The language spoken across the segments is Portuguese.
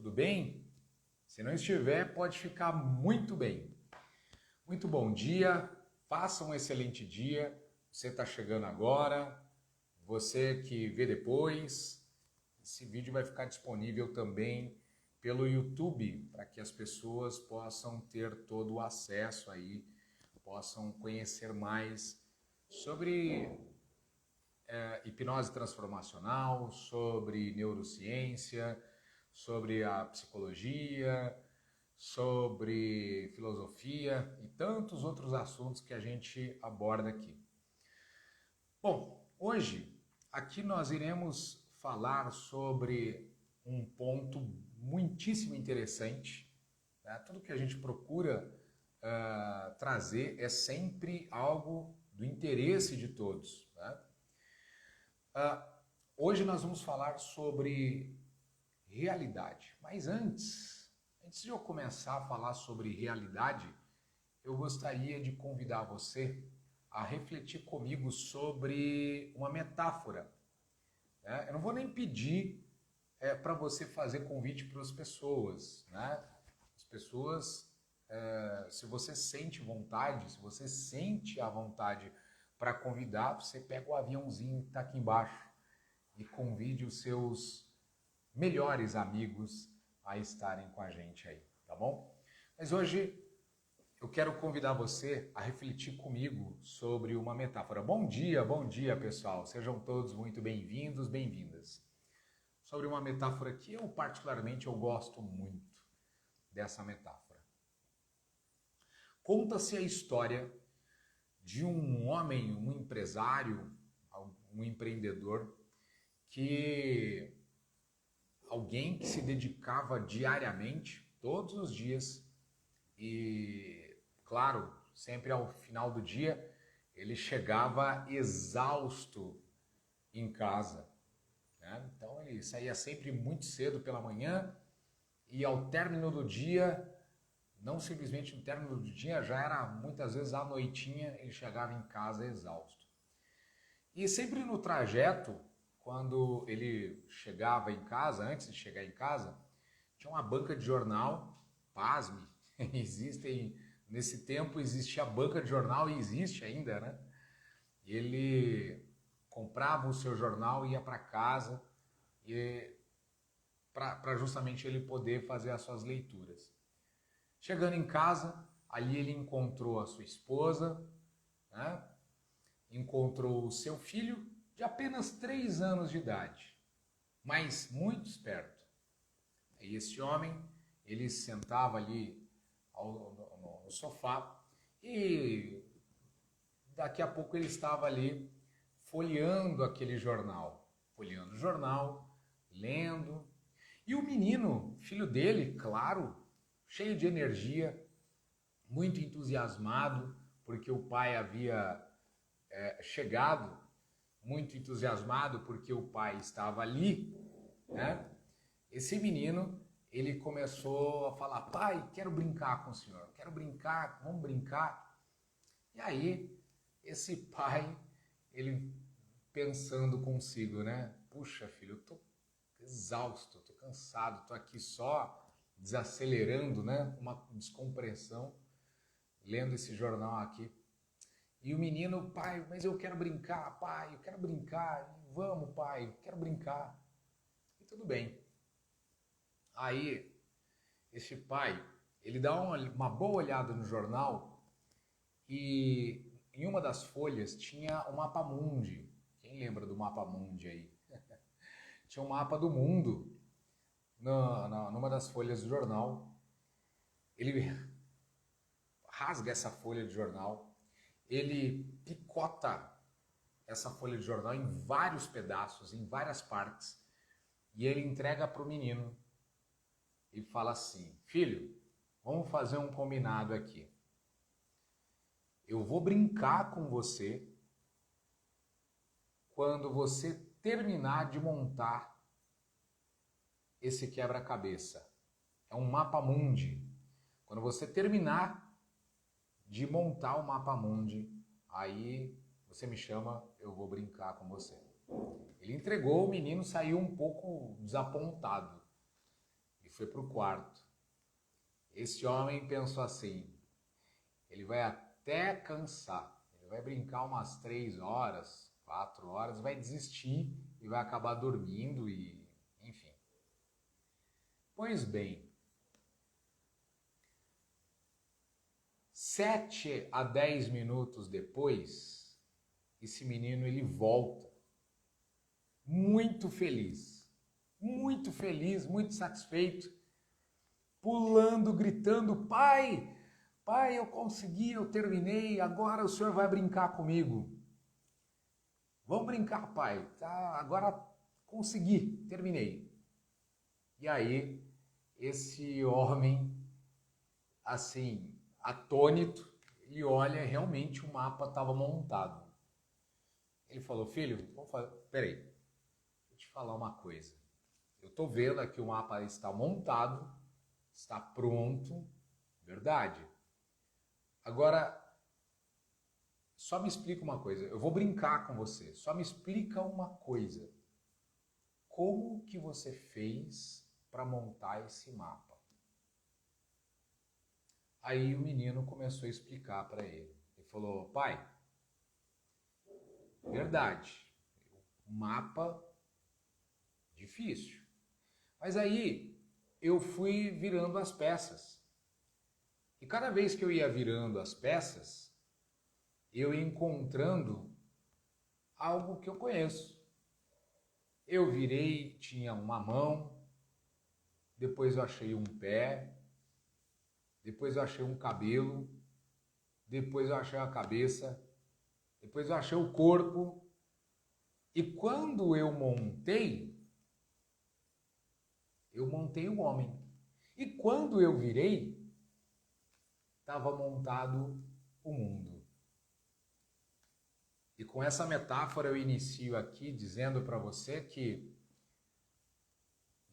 Tudo bem? Se não estiver, pode ficar muito bem. Muito bom dia, faça um excelente dia. Você está chegando agora, você que vê depois, esse vídeo vai ficar disponível também pelo YouTube, para que as pessoas possam ter todo o acesso aí, possam conhecer mais sobre hipnose transformacional, sobre neurociência, sobre a psicologia, sobre filosofia e tantos outros assuntos que a gente aborda aqui. Bom, hoje aqui nós iremos falar sobre um ponto muitíssimo interessante. Né? Tudo que a gente procura trazer é sempre algo do interesse de todos. Né? Hoje nós vamos falar sobre realidade, mas antes de eu começar a falar sobre realidade, eu gostaria de convidar você a refletir comigo sobre uma metáfora. Né? Eu não vou nem pedir para você fazer convite para as pessoas. Né? As pessoas, se você sente vontade, se você sente a vontade para convidar, você pega o aviãozinho que está aqui embaixo e convide os seus melhores amigos a estarem com a gente aí, tá bom? Mas hoje eu quero convidar você a refletir comigo sobre uma metáfora. Bom dia pessoal, sejam todos muito bem-vindos, bem-vindas. Sobre uma metáfora que eu particularmente eu gosto muito dessa metáfora. Conta-se a história de um homem, um empresário, um empreendedor, alguém que se dedicava diariamente, todos os dias, e, claro, sempre ao final do dia, ele chegava exausto em casa. Né? Então ele saía sempre muito cedo pela manhã e ao término do dia, não simplesmente no término do dia, já era muitas vezes à noitinha, ele chegava em casa exausto. E sempre no trajeto, quando ele chegava em casa, antes de chegar em casa, tinha uma banca de jornal, pasme, nesse tempo existia a banca de jornal e existe ainda, né? Ele comprava o seu jornal, ia para casa para justamente ele poder fazer as suas leituras. Chegando em casa, ali ele encontrou a sua esposa, né? Encontrou o seu filho de apenas 3 anos de idade, mas muito esperto. E esse homem, ele sentava ali no sofá e daqui a pouco ele estava ali folheando aquele jornal, folheando o jornal, lendo. E o menino, filho dele, claro, cheio de energia, muito entusiasmado, porque o pai havia chegado, muito entusiasmado porque o pai estava ali, né? Esse menino, ele começou a falar: pai, quero brincar com o senhor, quero brincar, vamos brincar. E aí, esse pai, ele pensando consigo, né? Puxa, filho, eu tô exausto, tô cansado, tô aqui só desacelerando, né? Uma descompressão, lendo esse jornal aqui. E o menino: pai, mas eu quero brincar, pai, eu quero brincar. Vamos, pai, eu quero brincar. E tudo bem. Aí, esse pai, ele dá uma boa olhada no jornal e em uma das folhas tinha o mapa mundi. Quem lembra do mapa mundi aí? Tinha um mapa do mundo numa das folhas do jornal. Ele rasga essa folha de jornal, ele picota essa folha de jornal em vários pedaços, em várias partes, e ele entrega para o menino e fala assim: filho, vamos fazer um combinado aqui. Eu vou brincar com você quando você terminar de montar esse quebra-cabeça. É um mapa mundi. Quando você terminar de montar o mapa mundi, aí você me chama, eu vou brincar com você. Ele entregou, o menino saiu um pouco desapontado. E foi para o quarto. Esse homem pensou assim, ele vai até cansar, ele vai brincar umas 3 horas, 4 horas, vai desistir e vai acabar dormindo e, enfim. Pois bem, 7 a 10 minutos depois, esse menino ele volta, muito feliz, muito satisfeito, pulando, gritando, pai, eu consegui, eu terminei, agora o senhor vai brincar comigo. Vamos brincar, pai, tá, agora consegui, terminei. E aí, esse homem, assim, atônito, e olha, realmente o mapa estava montado. Ele falou, filho, peraí, deixa eu te falar uma coisa. Eu estou vendo aqui o mapa está montado, está pronto, verdade. Agora, só me explica uma coisa, eu vou brincar com você, só me explica uma coisa. Como que você fez para montar esse mapa? Aí o menino começou a explicar para ele. Ele falou, pai, verdade, o mapa difícil. Mas aí eu fui virando as peças. E cada vez que eu ia virando as peças, eu ia encontrando algo que eu conheço. Eu virei, tinha uma mão, depois eu achei um pé, depois eu achei um cabelo, depois eu achei a cabeça, depois eu achei o corpo. E quando eu montei o homem. E quando eu virei, estava montado o mundo. E com essa metáfora eu inicio aqui dizendo para você que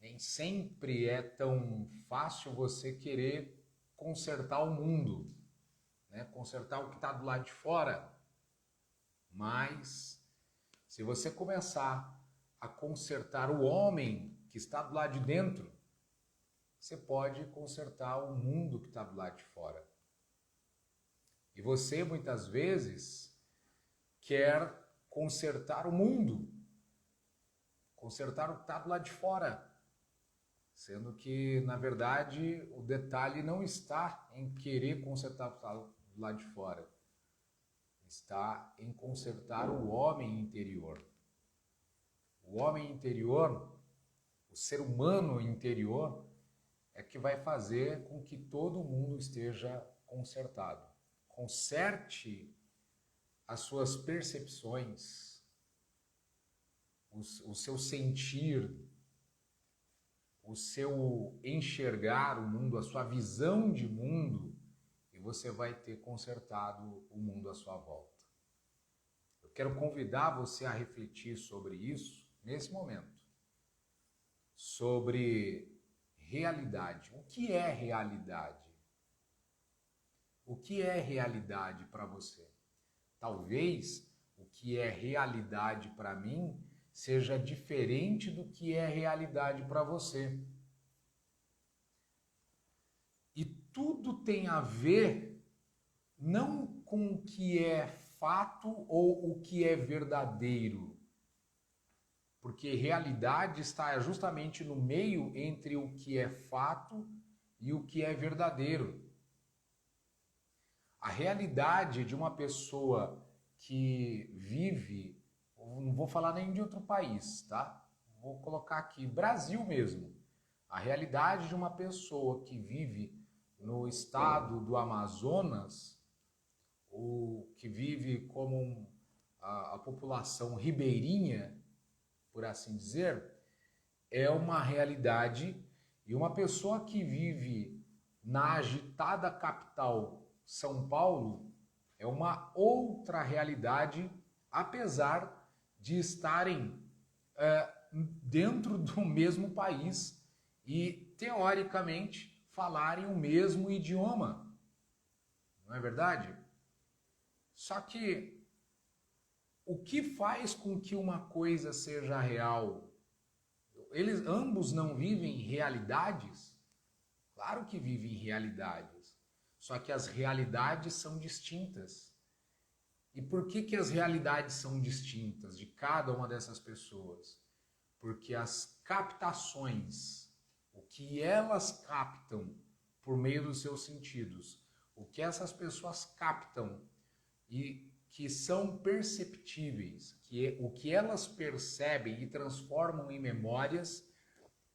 nem sempre é tão fácil você querer consertar o mundo, né? Consertar o que está do lado de fora. Mas se você começar a consertar o homem que está do lado de dentro, você pode consertar o mundo que está do lado de fora. E você, muitas vezes, quer consertar o mundo, consertar o que está do lado de fora, sendo que, na verdade, o detalhe não está em querer consertar o que está do lado de fora, está em consertar o homem interior. O homem interior, o ser humano interior, é que vai fazer com que todo mundo esteja consertado. Conserte as suas percepções, o seu sentir, o seu enxergar o mundo, a sua visão de mundo, e você vai ter consertado o mundo à sua volta. Eu quero convidar você a refletir sobre isso nesse momento, sobre realidade. O que é realidade? O que é realidade para você? Talvez o que é realidade para mim seja diferente do que é realidade para você. E tudo tem a ver não com o que é fato ou o que é verdadeiro, porque realidade está justamente no meio entre o que é fato e o que é verdadeiro. A realidade de uma pessoa que vive, não vou falar nem de outro país, tá? Vou colocar aqui, Brasil mesmo. A realidade de uma pessoa que vive no estado do Amazonas, ou que vive como a população ribeirinha, por assim dizer, é uma realidade, e uma pessoa que vive na agitada capital São Paulo é uma outra realidade, apesar de estarem dentro do mesmo país e, teoricamente, falarem o mesmo idioma. Não é verdade? Só que o que faz com que uma coisa seja real? Eles ambos não vivem realidades? Claro que vive em realidades, só que as realidades são distintas. E por que as realidades são distintas de cada uma dessas pessoas? Porque as captações, o que elas captam por meio dos seus sentidos, o que essas pessoas captam e que são perceptíveis, o que elas percebem e transformam em memórias,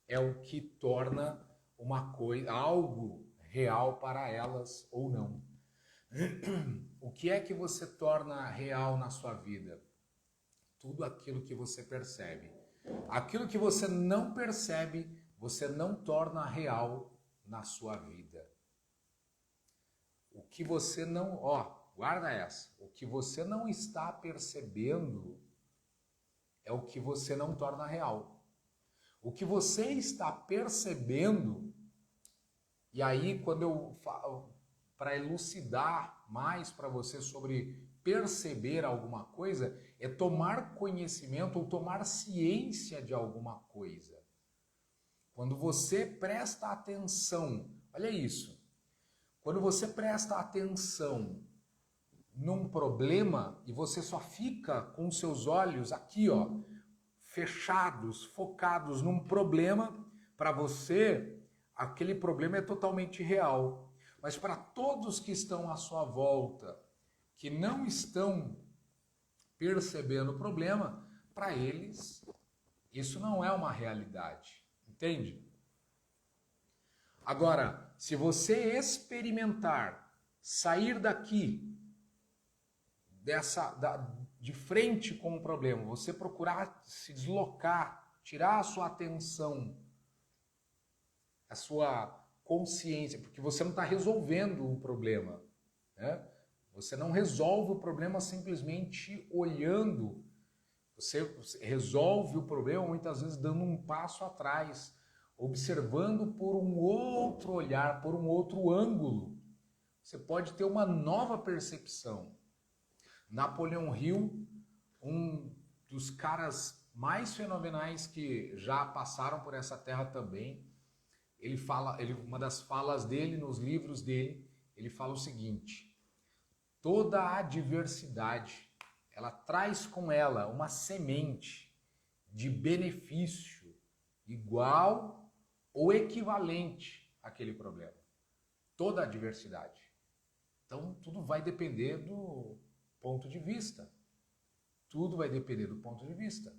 é o que torna uma coisa, algo real para elas ou não. O que é que você torna real na sua vida? Tudo aquilo que você percebe. Aquilo que você não percebe, você não torna real na sua vida. O que você não, guarda essa. O que você não está percebendo é o que você não torna real. O que você está percebendo, e aí quando eu falo, para elucidar mais para você sobre perceber alguma coisa, é tomar conhecimento ou tomar ciência de alguma coisa. Quando você presta atenção, olha isso, quando você presta atenção num problema e você só fica com seus olhos aqui, fechados, focados num problema, para você, aquele problema é totalmente real. Mas para todos que estão à sua volta, que não estão percebendo o problema, para eles, isso não é uma realidade. Entende? Agora, se você experimentar sair daqui, de frente com o problema, você procurar se deslocar, tirar a sua atenção, a sua consciência, porque você não está resolvendo o problema, né? Você não resolve o problema simplesmente olhando. Você resolve o problema muitas vezes dando um passo atrás, observando por um outro olhar, por um outro ângulo. Você pode ter uma nova percepção. Napoleão Hill, um dos caras mais fenomenais que já passaram por essa terra também, uma das falas dele nos livros dele, ele fala o seguinte: toda a adversidade, ela traz com ela uma semente de benefício igual ou equivalente àquele problema. Toda a adversidade. Então, tudo vai depender do ponto de vista. Tudo vai depender do ponto de vista.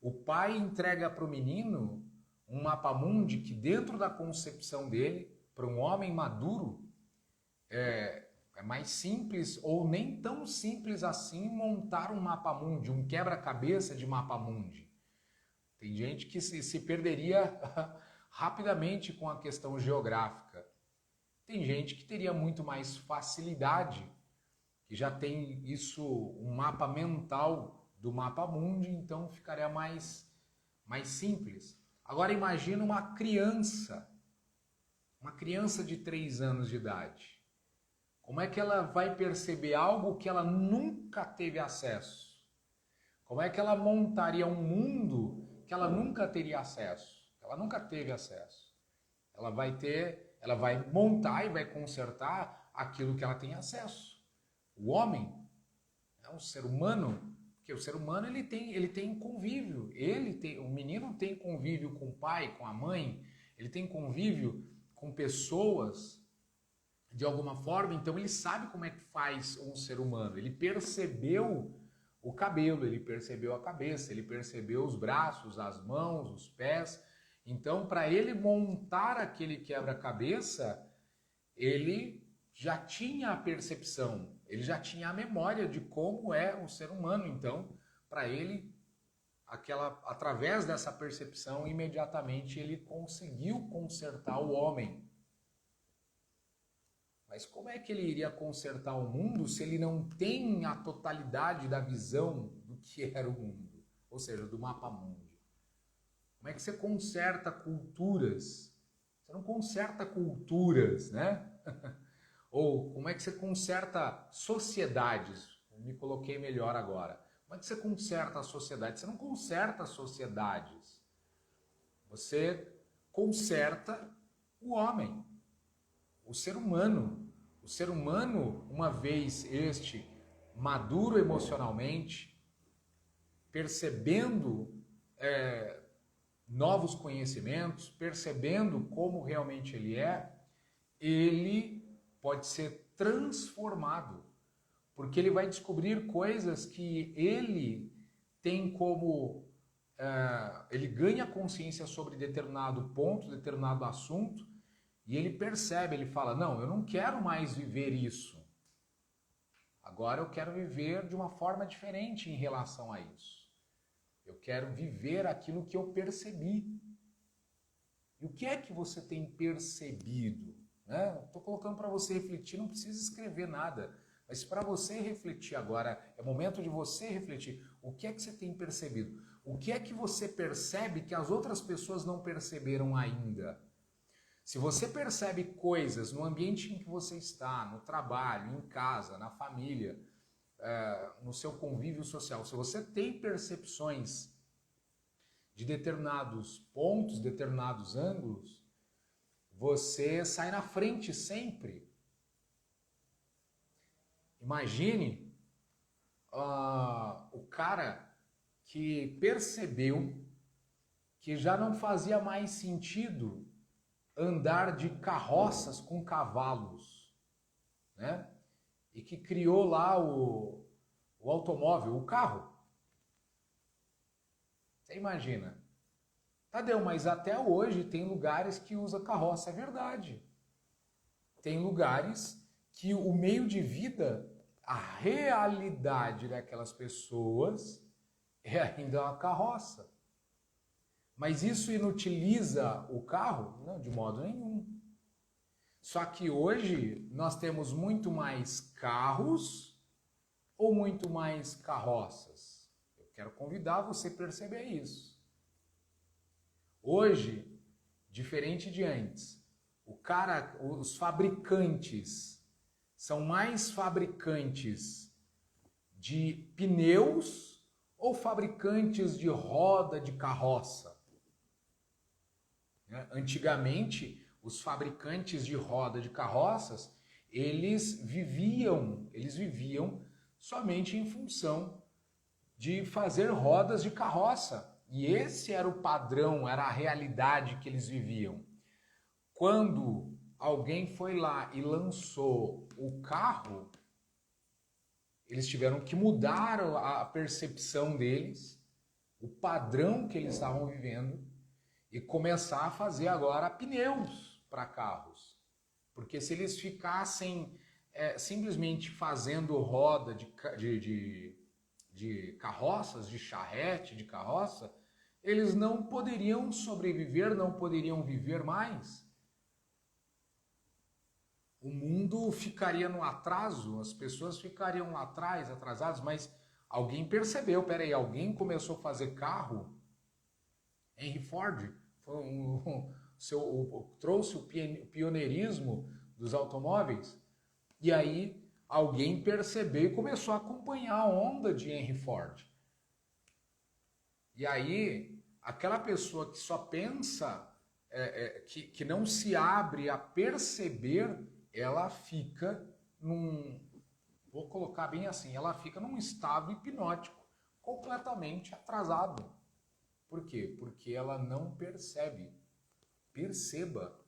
O pai entrega para o menino um mapa-mundi que, dentro da concepção dele, para um homem maduro, é mais simples ou nem tão simples assim montar um mapa-mundi, um quebra-cabeça de mapa-mundi. Tem gente que se perderia rapidamente com a questão geográfica. Tem gente que teria muito mais facilidade, que já tem isso, um mapa mental do mapa-mundi, então ficaria mais simples. Agora imagina uma criança de 3 anos de idade. Como é que ela vai perceber algo que ela nunca teve acesso? Como é que ela montaria um mundo que ela nunca teria acesso? Ela nunca teve acesso. Ela vai montar e vai consertar aquilo que ela tem acesso. O homem é um ser humano, porque o ser humano ele tem convívio. O menino tem convívio com o pai, com a mãe, ele tem convívio com pessoas de alguma forma, então ele sabe como é que faz um ser humano. Ele percebeu o cabelo, ele percebeu a cabeça, ele percebeu os braços, as mãos, os pés. Então, para ele montar aquele quebra-cabeça, ele já tinha a percepção, ele já tinha a memória de como é o ser humano. Então, para ele, através dessa percepção, imediatamente ele conseguiu consertar o homem. Mas como é que ele iria consertar o mundo se ele não tem a totalidade da visão do que era o mundo? Ou seja, do mapa-mundi. Como é que você conserta culturas? Você não conserta culturas, né? Ou como é que você conserta sociedades? Eu me coloquei melhor agora. Como é que você conserta a sociedade? Você não conserta sociedades. Você conserta o homem. O ser humano, uma vez maduro emocionalmente, percebendo novos conhecimentos, percebendo como realmente ele pode ser transformado, porque ele vai descobrir coisas que ele tem como... ele ganha consciência sobre determinado ponto, determinado assunto, e ele percebe, ele fala, não, eu não quero mais viver isso. Agora eu quero viver de uma forma diferente em relação a isso. Eu quero viver aquilo que eu percebi. E o que é que você tem percebido? Estou colocando para você refletir, não precisa escrever nada. Mas para você refletir agora, é momento de você refletir. O que é que você tem percebido? O que é que você percebe que as outras pessoas não perceberam ainda? Se você percebe coisas no ambiente em que você está, no trabalho, em casa, na família, no seu convívio social, se você tem percepções de determinados pontos, determinados ângulos, você sai na frente sempre. Imagine o cara que percebeu que já não fazia mais sentido andar de carroças com cavalos, né? E que criou lá o automóvel, o carro. Você imagina. Tadeu, mas até hoje tem lugares que usa carroça, é verdade. Tem lugares que o meio de vida, a realidade daquelas pessoas é ainda uma carroça. Mas isso inutiliza o carro? Não, de modo nenhum. Só que hoje nós temos muito mais carros ou muito mais carroças? Eu quero convidar você a perceber isso. Hoje, diferente de antes, os fabricantes são mais fabricantes de pneus ou fabricantes de roda de carroça? Antigamente, os fabricantes de roda de carroças, eles viviam somente em função de fazer rodas de carroça. E esse era o padrão, era a realidade que eles viviam. Quando alguém foi lá e lançou o carro, eles tiveram que mudar a percepção deles, o padrão que eles estavam vivendo, e começar a fazer agora pneus para carros. Porque se eles ficassem simplesmente fazendo roda de carroças, de charrete, de carroça, eles não poderiam sobreviver, não poderiam viver mais. O mundo ficaria no atraso, as pessoas ficariam lá atrás, atrasadas, mas alguém percebeu, peraí, alguém começou a fazer carro. Henry Ford trouxe o pioneirismo dos automóveis, e aí alguém percebeu e começou a acompanhar a onda de Henry Ford. E aí, aquela pessoa que só pensa, que não se abre a perceber, ela fica vou colocar bem assim, ela fica num estado hipnótico, completamente atrasado. Por quê? Porque ela não percebe. Perceba.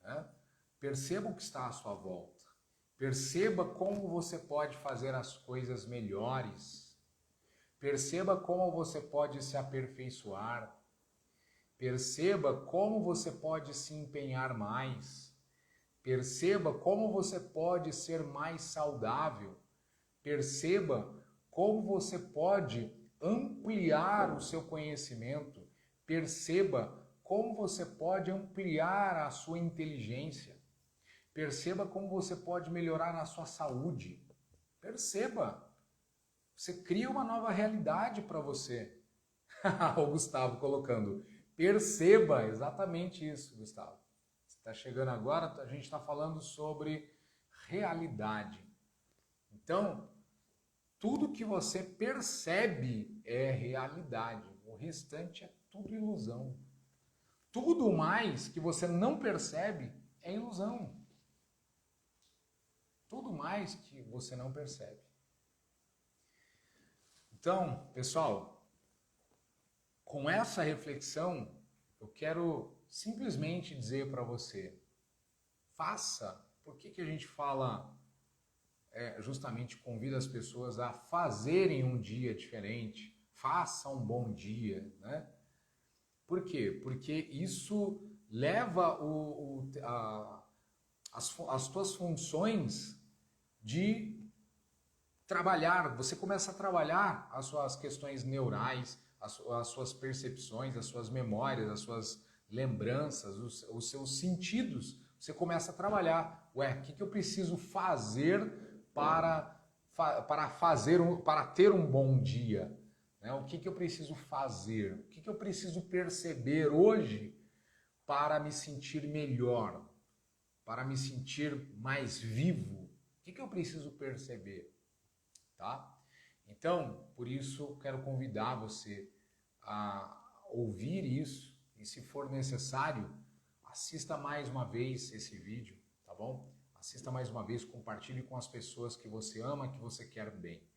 Né? Perceba o que está à sua volta. Perceba como você pode fazer as coisas melhores. Perceba como você pode se aperfeiçoar. Perceba como você pode se empenhar mais. Perceba como você pode ser mais saudável. Perceba como você pode ampliar o seu conhecimento. Perceba como você pode ampliar a sua inteligência. Perceba como você pode melhorar a sua saúde. Perceba. Você cria uma nova realidade para você. O Gustavo colocando. Perceba, exatamente isso, Gustavo. Você está chegando agora, a gente está falando sobre realidade. Então, tudo que você percebe é realidade. O restante é tudo ilusão. Tudo mais que você não percebe é ilusão. tudo mais que você não percebe. Então, pessoal, com essa reflexão, eu quero simplesmente dizer para você, faça. Por que a gente fala, justamente convida as pessoas a fazerem um dia diferente, faça um bom dia, né? Por quê? Porque isso leva as tuas funções de trabalhar, você começa a trabalhar as suas questões neurais, as suas percepções, as suas memórias, as suas lembranças, os seus sentidos. Você começa a trabalhar. Ué, o que eu preciso fazer para ter um bom dia? Né? O que eu preciso fazer? O que eu preciso perceber hoje para me sentir melhor? Para me sentir mais vivo? O que eu preciso perceber? Tá? Então, por isso, quero convidar você a ouvir isso e, se for necessário, assista mais uma vez esse vídeo, tá bom? Assista mais uma vez, compartilhe com as pessoas que você ama, que você quer bem,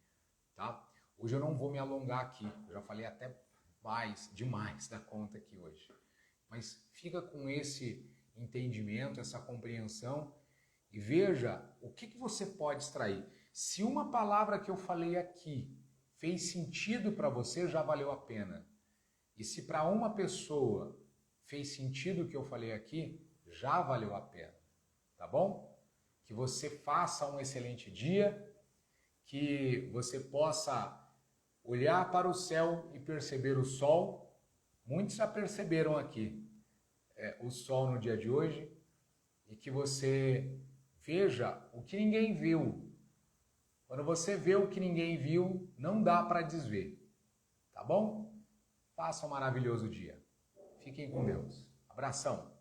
tá? Hoje eu não vou me alongar aqui, eu já falei até demais da conta aqui hoje. Mas fica com esse entendimento, essa compreensão e veja o que você pode extrair. Se uma palavra que eu falei aqui fez sentido para você, já valeu a pena. E se para uma pessoa fez sentido o que eu falei aqui, já valeu a pena. Tá bom? Que você faça um excelente dia, que você possa olhar para o céu e perceber o sol. Muitos já perceberam aqui o sol no dia de hoje, e que você veja o que ninguém viu. Quando você vê o que ninguém viu, não dá para desver. Tá bom? Faça um maravilhoso dia. Fiquem com Deus. Abração.